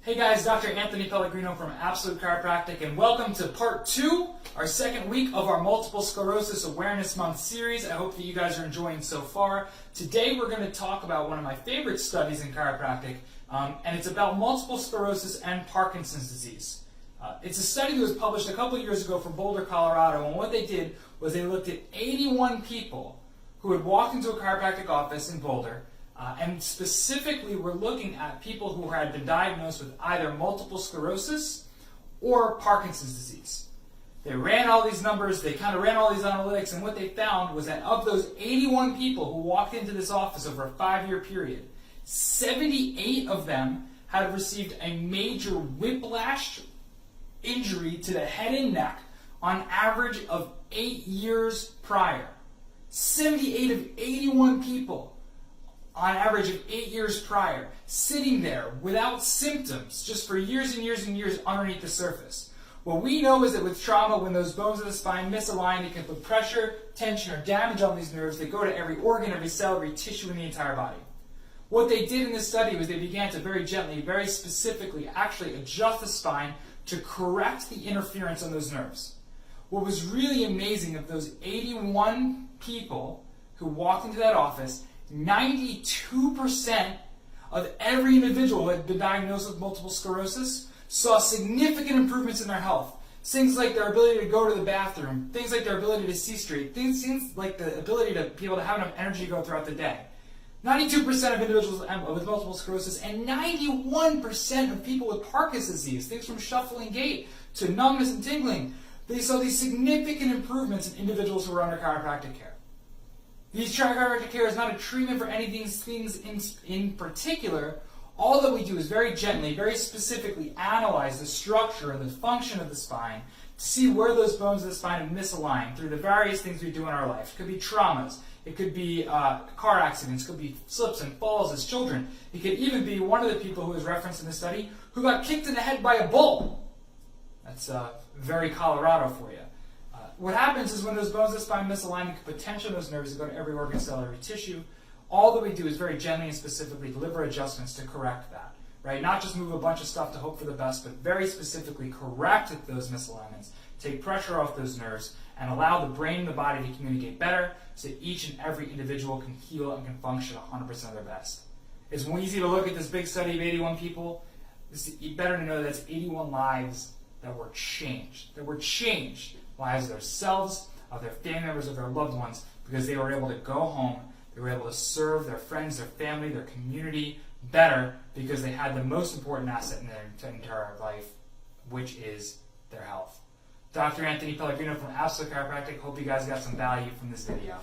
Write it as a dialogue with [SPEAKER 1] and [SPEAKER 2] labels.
[SPEAKER 1] Hey guys, Dr. Anthony Pellegrino from Absolute Chiropractic, and welcome to part 2, our second week of our Multiple Sclerosis Awareness Month series. I hope that you guys are enjoying so far. Today we're going to talk about one of my favorite studies in chiropractic, and it's about multiple sclerosis and Parkinson's disease. It's a study that was published a couple years ago from Boulder, Colorado, and what they did was they looked at 81 people who had walked into a chiropractic office in Boulder, and specifically we're looking at people who had been diagnosed with either multiple sclerosis or Parkinson's disease. They ran all these numbers, they kind of ran all these analytics, and what they found was that of those 81 people who walked into this office over a 5-year period, 78 of them had received a major whiplash injury to the head and neck on average of 8 years prior. 78 of 81 people on average of 8 years prior, sitting there without symptoms, just for years and years and years underneath the surface. What we know is that with trauma, when those bones of the spine misalign, it can put pressure, tension, or damage on these nerves. They go to every organ, every cell, every tissue in the entire body. What they did in this study was they began to very gently, very specifically, actually adjust the spine to correct the interference on those nerves. What was really amazing of those 81 people who walked into that office, 92% of every individual who had been diagnosed with multiple sclerosis saw significant improvements in their health. Things like their ability to go to the bathroom, things like their ability to see straight, things like the ability to be able to have enough energy to go throughout the day. 92% of individuals with multiple sclerosis and 91% of people with Parkinson's disease, things from shuffling gait to numbness and tingling, they saw these significant improvements in individuals who were under chiropractic care. These chiropractic care is not a treatment for any of these things in particular. All that we do is very gently, very specifically analyze the structure and the function of the spine to see where those bones of the spine have misaligned through the various things we do in our life. It could be traumas. It could be car accidents. It could be slips and falls as children. It could even be one of the people who was referenced in the study who got kicked in the head by a bull. That's very Colorado for you. What happens is when those bones of the spine misalign, it can put tension on those nerves and go to every organ, cell, every tissue. All that we do is very gently and specifically deliver adjustments to correct that, right? Not just move a bunch of stuff to hope for the best, but very specifically correct those misalignments, take pressure off those nerves, and allow the brain and the body to communicate better so each and every individual can heal and can function 100% of their best. It's easy to look at this big study of 81 people. It's better to know that's 81 lives that were changed. Lives of themselves, of their family members, of their loved ones, because they were able to go home, they were able to serve their friends, their family, their community better because they had the most important asset in their entire life, which is their health. Dr. Anthony Pellegrino from Absolute Chiropractic. Hope you guys got some value from this video.